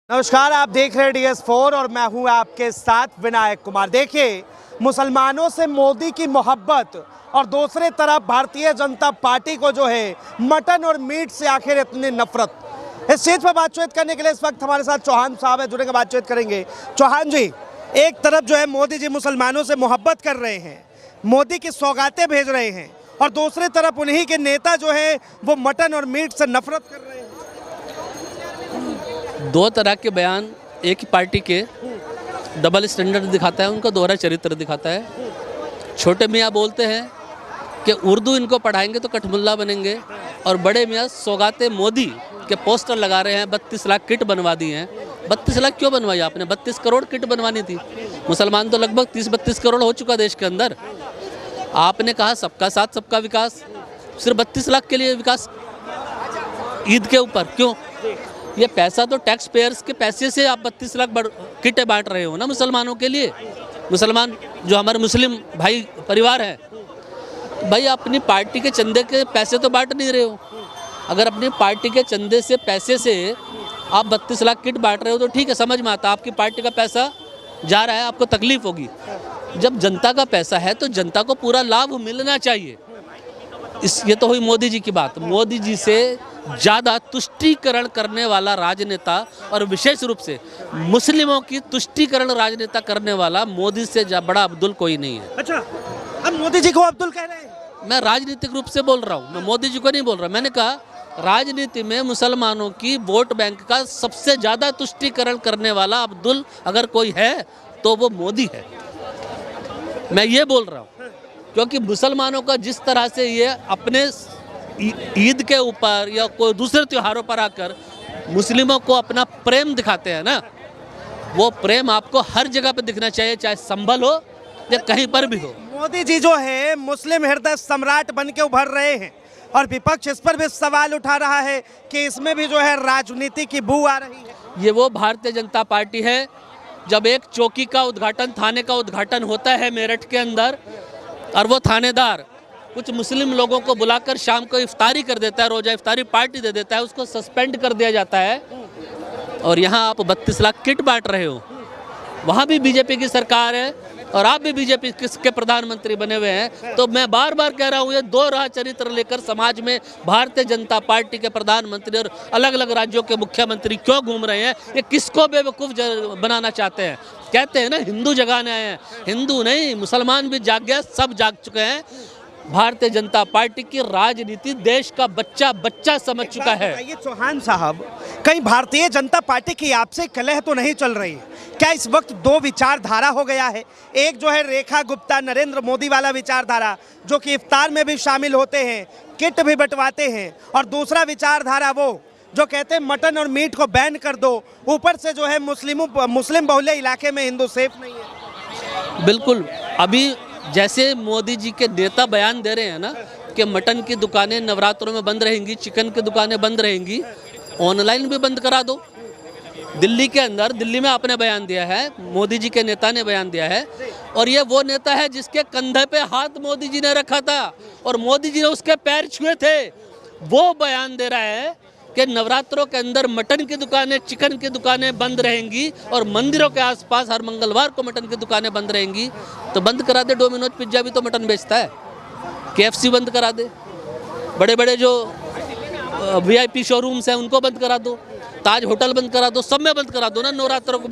नमस्कार, आप देख रहे हैं DS4 और मैं हूं आपके साथ विनायक कुमार। देखिए, मुसलमानों से मोदी की मोहब्बत और दूसरी तरफ भारतीय जनता पार्टी को जो है मटन और मीट से आखिर इतनी नफरत। इस चीज़ पर बातचीत करने के लिए इस वक्त हमारे साथ चौहान साहब है, जुड़ेंगे, बातचीत करेंगे। चौहान जी, एक तरफ जो है मोदी जी मुसलमानों से मोहब्बत कर रहे हैं, मोदी की सौगातें भेज रहे हैं, और दूसरी तरफ उन्हीं के नेता जो है वो मटन और मीट से नफरत कर रहे हैं। दो तरह के बयान एक ही पार्टी के डबल स्टैंडर्ड दिखाता है, उनका दोहरा चरित्र दिखाता है। छोटे मियाँ बोलते हैं कि उर्दू इनको पढ़ाएंगे तो कठमुल्ला बनेंगे, और बड़े मियाँ सौगाते मोदी के पोस्टर लगा रहे हैं। 32 लाख किट बनवा दी हैं। 32 लाख क्यों बनवाई आपने? 32 करोड़ किट बनवानी थी। मुसलमान तो लगभग 30-32 करोड़ हो चुका देश के अंदर। आपने कहा सबका साथ सबका विकास, सिर्फ 32 लाख के लिए विकास ईद के ऊपर क्यों? ये पैसा तो टैक्स पेयर्स के पैसे से आप 32 लाख किटें बांट रहे हो ना मुसलमानों के लिए। मुसलमान जो हमारे मुस्लिम भाई परिवार है, भाई अपनी पार्टी के चंदे के पैसे तो बांट नहीं रहे हो। अगर अपनी पार्टी के चंदे से पैसे से आप 32 लाख किट बांट रहे हो तो ठीक है, समझ में आता, आपकी पार्टी का पैसा जा रहा है, आपको तकलीफ होगी। जब जनता का पैसा है तो जनता को पूरा लाभ मिलना चाहिए। ये तो हुई मोदी जी की बात। मोदी जी से ज़्यादा तुष्टीकरण करने वाला राजनेता, और विशेष रूप से मुस्लिमों की तुष्टीकरण राजनेता करने वाला मोदी से बड़ा अब्दुल कोई नहीं है। अच्छा, अब मोदी जी को अब्दुल कह रहे हैं? मैं राजनीतिक रूप से बोल रहा हूँ, मैं मोदी जी को नहीं बोल रहा। मैंने कहा राजनीति में मुसलमानों की वोट बैंक का सबसे ज़्यादा तुष्टीकरण करने वाला अब्दुल अगर कोई है तो वो मोदी है। मैं ये बोल रहा हूँ क्योंकि मुसलमानों का जिस तरह से ये अपने ईद के ऊपर या कोई दूसरे त्योहारों पर आकर मुस्लिमों को अपना प्रेम दिखाते हैं ना, वो प्रेम आपको हर जगह पे दिखना चाहिए, चाहे संभल हो या कहीं पर भी हो। मोदी जी जो है मुस्लिम हृदय सम्राट बन के उभर रहे हैं, और विपक्ष इस पर भी सवाल उठा रहा है कि इसमें भी जो है राजनीति की बू आ रही है। ये वो भारतीय जनता पार्टी है, जब एक चौकी का उद्घाटन, थाने का उद्घाटन होता है मेरठ के अंदर, और वो थानेदार कुछ मुस्लिम लोगों को बुलाकर शाम को इफ्तारी कर देता है, रोजा इफ्तारी पार्टी दे देता है, उसको सस्पेंड कर दिया जाता है। और यहाँ आप 32 लाख किट बांट रहे हो। वहाँ भी बीजेपी की सरकार है और आप भी बीजेपी के प्रधानमंत्री बने हुए हैं। तो मैं बार बार कह रहा हूँ, ये दो राह चरित्र लेकर समाज में भारतीय जनता पार्टी के प्रधानमंत्री और अलग अलग राज्यों के मुख्यमंत्री क्यों घूम रहे हैं? ये किसको बेवकूफ़ बनाना चाहते हैं? कहते हैं ना हिंदू जगाने आए हैं, हिंदू नहीं, मुसलमान भी जाग गया, सब जाग चुके हैं। भारतीय जनता पार्टी की राजनीति देश का बच्चा बच्चा समझ चुका है। ये चौहान साहब, कहीं भारतीय जनता पार्टी की आपसे कलह तो नहीं चल रही? क्या इस वक्त दो विचारधारा हो गया है? एक जो है रेखा गुप्ता नरेंद्र मोदी वाला विचारधारा, जो कि इफ्तार में भी शामिल होते हैं, किट भी बंटवाते हैं, और दूसरा विचारधारा वो जो कहते हैं मटन और मीट को बैन कर दो, ऊपर से जो है मुस्लिम बहुल्य इलाके में हिंदू सेफ नहीं है। बिल्कुल, अभी जैसे मोदी जी के नेता बयान दे रहे हैं ना कि मटन की दुकानें नवरात्रों में बंद रहेंगी, चिकन की दुकानें बंद रहेंगी, ऑनलाइन भी बंद करा दो। दिल्ली के अंदर, दिल्ली में आपने बयान दिया है, मोदी जी के नेता ने बयान दिया है, और ये वो नेता है जिसके कंधे पे हाथ मोदी जी ने रखा था और मोदी जी ने उसके पैर छुए थे। वो बयान दे रहा है कि नवरात्रों के अंदर मटन की दुकानें, चिकन की दुकानें बंद रहेंगी, और मंदिरों के आसपास हर मंगलवार को मटन की दुकानें बंद रहेंगी। तो बंद करा दे। डोमिनोज पिज्जा भी तो मटन बेचता है। KFC बंद करा दे। बड़े बड़े जो VIP शोरूम्स हैं उनको बंद करा दो। ताज होटल बंद करा दो, सब में बंद करा दो ना नवरात्रों को।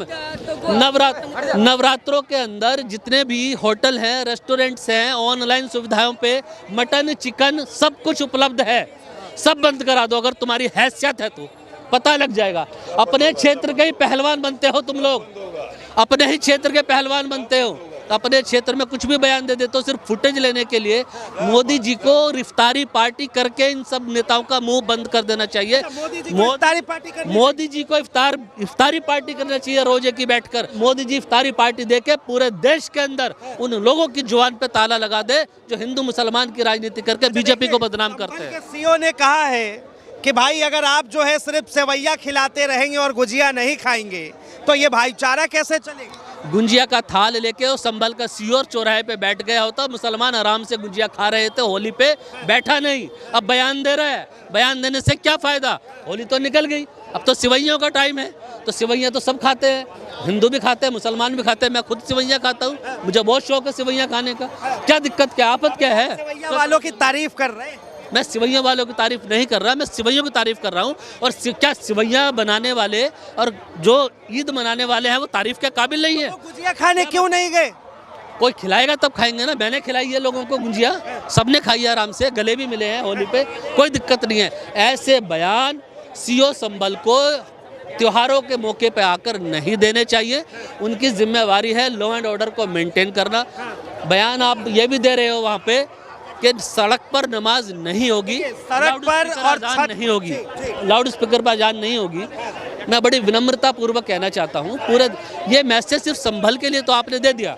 नवरात्रों के अंदर जितने भी होटल हैं, रेस्टोरेंट्स हैं, ऑनलाइन सुविधाओं पे मटन चिकन सब कुछ उपलब्ध है, सब बंद करा दो। अगर तुम्हारी हैसियत है तो पता लग जाएगा। अपने क्षेत्र के ही पहलवान बनते हो तुम लोग, अपने ही क्षेत्र के पहलवान बनते हो, अपने क्षेत्र में कुछ भी बयान दे देते हो सिर्फ फुटेज लेने के लिए। मोदी जी को इफ्तारी पार्टी करके इन सब नेताओं का मुंह बंद कर देना चाहिए। मोदी जी को इफ्तारी पार्टी करना चाहिए रोजे की बैठकर। मोदी जी इफ्तारी पार्टी देके पूरे देश के अंदर उन लोगों की जुबान पे ताला लगा दे जो हिंदू मुसलमान की राजनीति करके बीजेपी को बदनाम करते हैं। CEO ने कहा है कि भाई अगर आप जो है सिर्फ सेवैया खिलाते रहेंगे और गुजिया नहीं खाएंगे तो ये भाईचारा कैसे चलेगा? गुंजिया का थाल लेके वो संभल का सियोर चौराहे पे बैठ गया होता, मुसलमान आराम से गुंजिया खा रहे थे, होली पे बैठा नहीं। अब बयान दे रहा है, बयान देने से क्या फ़ायदा, होली तो निकल गई, अब तो सिवैयों का टाइम है। तो सिवैयाँ तो सब खाते हैं, हिंदू भी खाते हैं, मुसलमान भी खाते हैं, मैं खुद सिवैयाँ खाता हूँ, मुझे बहुत शौक है सिवैयाँ खाने का। क्या दिक्कत, क्या आफत क्या है? सिवैया वालों की तारीफ कर रहे हैं। मैं सिवैयों वालों की तारीफ नहीं कर रहा, मैं सिवैयों की तारीफ कर रहा हूँ। और क्या सिवैयाँ बनाने वाले और जो ईद मनाने वाले हैं वो तारीफ के काबिल नहीं है? तो गुजिया खाने क्यों नहीं गए? कोई खिलाएगा तब खाएंगे ना। मैंने खिलाई है लोगों को गुंजिया, सबने खाई है आराम से, गले भी मिले हैं होली पे, कोई दिक्कत नहीं है। ऐसे बयान सीओ संभल को त्योहारों के मौके पे आकर नहीं देने चाहिए। उनकी जिम्मेवारी है लॉ एंड ऑर्डर को मेंटेन करना। बयान आप ये भी दे रहे हो वहाँ पे कि सड़क पर नमाज नहीं होगी, सड़क पर और अजान नहीं होगी, लाउड स्पीकर पर अजान नहीं होगी। मैं बड़ी विनम्रता पूर्वक कहना चाहता हूँ, पूरे ये मैसेज सिर्फ संभल के लिए तो आपने दे दिया,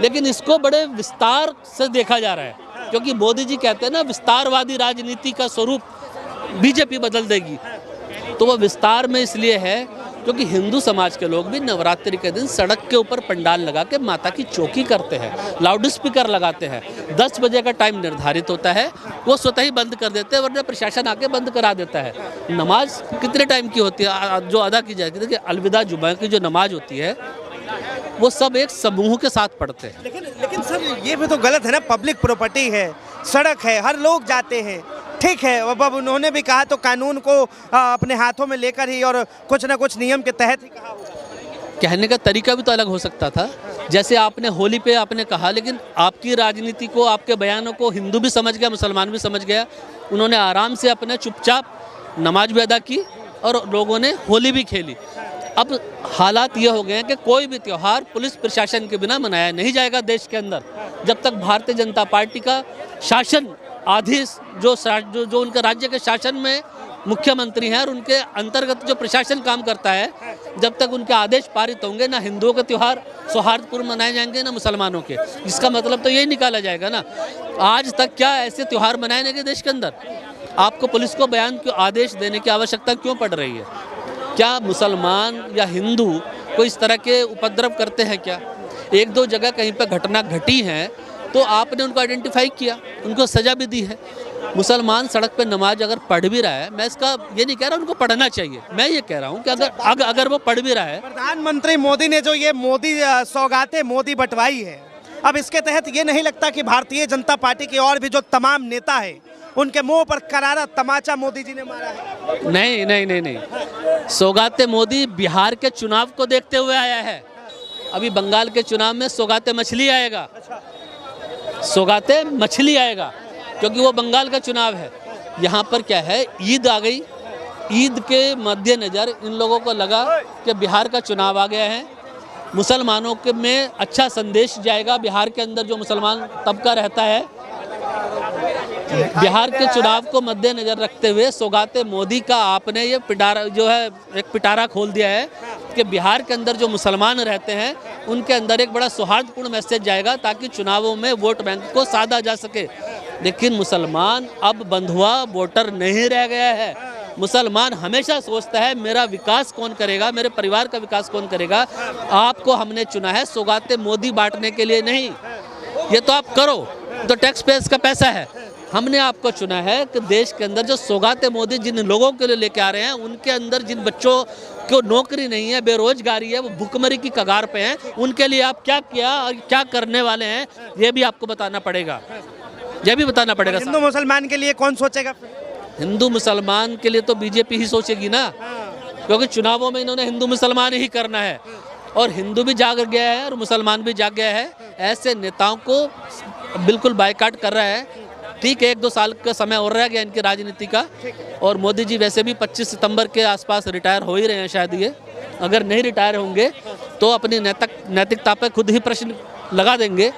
लेकिन इसको बड़े विस्तार से देखा जा रहा है, क्योंकि मोदी जी कहते हैं ना विस्तारवादी राजनीति का स्वरूप बीजेपी बदल देगी। तो वो विस्तार में इसलिए है क्योंकि हिंदू समाज के लोग भी नवरात्रि के दिन सड़क के ऊपर पंडाल लगा के माता की चौकी करते हैं, लाउड स्पीकर लगाते हैं। 10 बजे का टाइम निर्धारित होता है, वो स्वतः ही बंद कर देते हैं, वरना प्रशासन आके बंद करा देता है। नमाज कितने टाइम की होती है जो अदा की जाएगी? देखिए अलविदा जुमा की जो नमाज होती है वो सब एक समूह के साथ पढ़ते हैं। लेकिन सर ये भी तो गलत है ना, पब्लिक प्रॉपर्टी है, सड़क है, हर लोग जाते हैं, ठीक है। अब उन्होंने भी कहा तो कानून को अपने हाथों में लेकर ही और कुछ ना कुछ नियम के तहत ही कहा होगा। कहने का तरीका भी तो अलग हो सकता था। जैसे आपने होली पे आपने कहा, लेकिन आपकी राजनीति को, आपके बयानों को हिंदू भी समझ गया, मुसलमान भी समझ गया। उन्होंने आराम से अपने चुपचाप नमाज भी अदा की और लोगों ने होली भी खेली। अब हालात ये हो गए हैं कि कोई भी त्यौहार पुलिस प्रशासन के बिना मनाया नहीं जाएगा देश के अंदर। जब तक भारतीय जनता पार्टी का शासन आदेश जो उनके राज्य के शासन में मुख्यमंत्री हैं और उनके अंतर्गत जो प्रशासन काम करता है, जब तक उनके आदेश पारित होंगे ना हिंदुओं के त्यौहार सौहार्दपूर्ण मनाए जाएंगे ना मुसलमानों के। इसका मतलब तो यही निकाला जाएगा ना। आज तक क्या ऐसे त्यौहार मनाए नहीं गए देश के अंदर? आपको पुलिस को बयान क्यों आदेश देने की आवश्यकता क्यों पड़ रही है? क्या मुसलमान या हिंदू कोई इस तरह के उपद्रव करते हैं क्या? एक दो जगह कहीं पर घटना घटी है तो आपने उनको आइडेंटिफाई किया, उनको सज़ा भी दी है। मुसलमान सड़क पे नमाज अगर पढ़ भी रहा है, मैं इसका ये नहीं कह रहा उनको पढ़ना चाहिए, मैं ये कह रहा हूँ कि अगर वो पढ़ भी रहा है। प्रधानमंत्री मोदी ने जो ये मोदी सौगातें मोदी बंटवाई है, अब इसके तहत ये नहीं लगता कि भारतीय जनता पार्टी के और भी जो तमाम नेता है उनके मुंह पर करारा तमाचा मोदी जी ने मारा है? नहीं नहीं नहीं नहीं, सौगाते मोदी बिहार के चुनाव को देखते हुए आया है। अभी बंगाल के चुनाव में सौगाते मछली आएगा, सौगाते मछली आएगा, क्योंकि वो बंगाल का चुनाव है। यहाँ पर क्या है, ईद आ गई, ईद के मद्देनज़र इन लोगों को लगा कि बिहार का चुनाव आ गया है, मुसलमानों के में अच्छा संदेश जाएगा। बिहार के अंदर जो मुसलमान तबका रहता है, बिहार के चुनाव को मद्देनजर रखते हुए सौगाते मोदी का आपने ये पिटारा जो है एक पिटारा खोल दिया है कि बिहार के अंदर जो मुसलमान रहते हैं उनके अंदर एक बड़ा सौहार्दपूर्ण मैसेज जाएगा ताकि चुनावों में वोट बैंक को साधा जा सके। लेकिन मुसलमान अब बंधुआ वोटर नहीं रह गया है। मुसलमान हमेशा सोचता है मेरा विकास कौन करेगा, मेरे परिवार का विकास कौन करेगा। आपको हमने चुना है सौगाते मोदी बांटने के लिए नहीं, ये तो आप करो, तो टैक्स पेयर्स का पैसा है। हमने आपको चुना है कि देश के अंदर जो सौगाते मोदी जिन लोगों के लिए लेके आ रहे हैं, उनके अंदर जिन बच्चों को नौकरी नहीं है, बेरोजगारी है, वो भुखमरी की कगार पे हैं, उनके लिए आप क्या किया और क्या करने वाले हैं ये भी आपको बताना पड़ेगा, ये भी बताना पड़ेगा। हिंदू मुसलमान के लिए कौन सोचेगा? हिंदू मुसलमान के लिए तो बीजेपी ही सोचेगी ना, क्योंकि चुनावों में इन्होंने हिंदू मुसलमान ही करना है और हिंदू भी जाग गया है और मुसलमान भी जाग गया है। ऐसे नेताओं को बिल्कुल बायकाट कर रहा है। ठीक है, 1-2 साल का समय और रह गया इनकी राजनीति का, और मोदी जी वैसे भी 25 सितंबर के आसपास रिटायर हो ही रहे हैं शायद। ये अगर नहीं रिटायर होंगे तो अपनी नैतिकता पे खुद ही प्रश्न लगा देंगे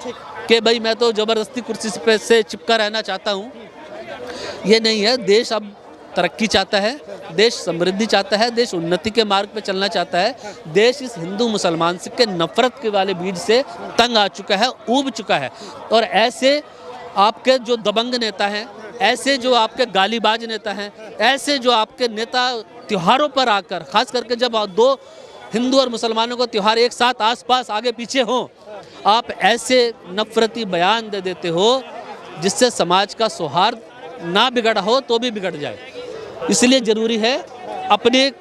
कि भाई मैं तो ज़बरदस्ती कुर्सी पे से चिपका रहना चाहता हूँ। ये नहीं है, देश अब तरक्की चाहता है, देश समृद्धि चाहता है, देश उन्नति के मार्ग पे चलना चाहता है। देश इस हिंदू मुसलमान के नफरत के वाले बीज से तंग आ चुका है, ऊब चुका है। और ऐसे आपके जो दबंग नेता हैं, ऐसे जो आपके गालीबाज नेता हैं, ऐसे जो आपके नेता त्योहारों पर आकर, खास करके जब 2 हिंदू और मुसलमानों को त्यौहार एक साथ आसपास आगे पीछे हों, आप ऐसे नफरती बयान दे देते हो जिससे समाज का सौहार्द ना बिगड़ा हो तो भी बिगड़ जाए। इसलिए ज़रूरी है अपने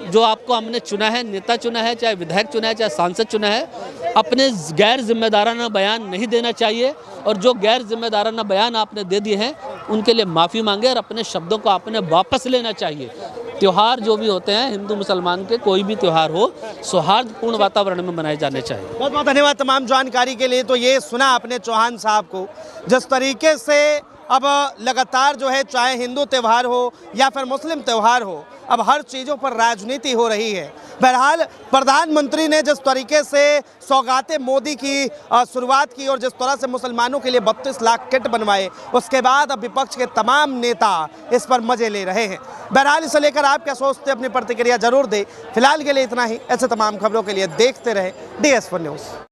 जो आपको हमने चुना है, नेता चुना है, चाहे विधायक चुना है, चाहे सांसद चुना है, अपने गैर जिम्मेदाराना बयान नहीं देना चाहिए। और जो गैर जिम्मेदाराना बयान आपने दे दिए हैं उनके लिए माफ़ी मांगे और अपने शब्दों को आपने वापस लेना चाहिए। त्यौहार जो भी होते हैं, हिंदू मुसलमान के कोई भी त्यौहार हो, सौहार्दपूर्ण वातावरण में मनाए जाने चाहिए। बहुत बहुत धन्यवाद तमाम जानकारी के लिए। तो ये सुना आपने चौहान साहब को, जिस तरीके से अब लगातार जो है, चाहे हिंदू त्यौहार हो या फिर मुस्लिम त्यौहार हो, अब हर चीज़ों पर राजनीति हो रही है। बहरहाल प्रधानमंत्री ने जिस तरीके से सौगातें मोदी की शुरुआत की और जिस तरह से मुसलमानों के लिए 32 लाख किट बनवाए, उसके बाद अब विपक्ष के तमाम नेता इस पर मजे ले रहे हैं। बहरहाल इसे लेकर आप क्या सोचते हैं, अपनी प्रतिक्रिया जरूर दें। फिलहाल के लिए इतना ही। ऐसे तमाम खबरों के लिए देखते रहे DS4 न्यूज़।